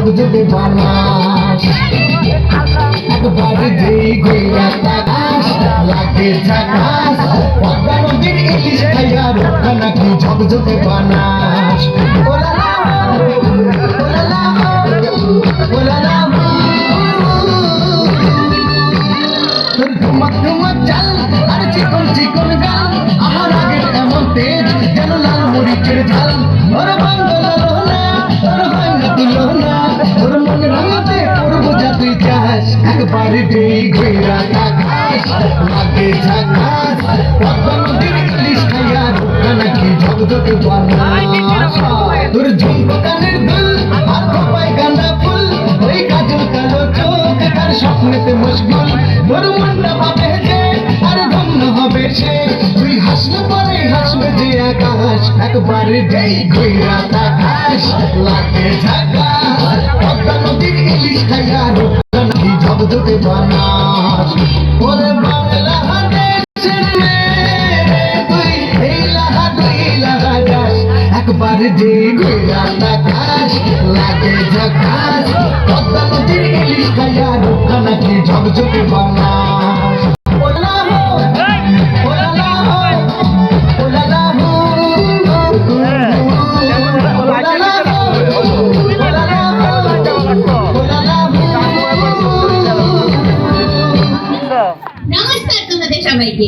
ঝকঝকে বানাস একবারে যেই ঘুইরা তাকাস লাগে ঝাকাস পদ্মা নদীর ইলিশ খাইয়া রক্ষা নাকি ঝকঝকে বানাস ওলালা ওলালা ওলালা তোর ধুমাক ধুমাক চাল আর চিকন চিকন গাল আমার আগের এমন তেজ যেন লাল মরিচের ঝাল ওর বাংলা লোনা তোর হয় না তুলনা তোর মনে রাঙাতে করবো যা তুই চাস একবারে যেই ঘুইরা তাকাস লাগে ঝাকাস পদ্মা নদীর ইলিশ খাইয়া রক্ষা নাকি ঝকঝকে বানাস তোর ঝুমকো কানের দুল আর খোপায় গাঁদা ফুল ওই কাজল কালো চোখ তার স্বপ্নেতে মশগুল তোর মনটা ভাবে যে আর ধন্য হবে সে তুই হাসলে পরে হাসবে যে আকাশ একবারে যেই ঘুইরা তাকাস লাগে ঝাকাস পদ্মা নদীর ইলিশ খাইয়া রক্ষা নাকি ঝকঝকে বানাস ওরে বাংলা দেশের মেয়ে তুই এই লাগা দুই লাগা যাস একবারে যেই ঘুইরা তাকাস লাগে ঝাকাস পদ্মা নদীর ইলিশ খাইয়া রক্ষা নাকি ঝকঝকে বানাস ওলা হো ওলা হো ওলা হো নমস্কার তোমাদের সবাইকে।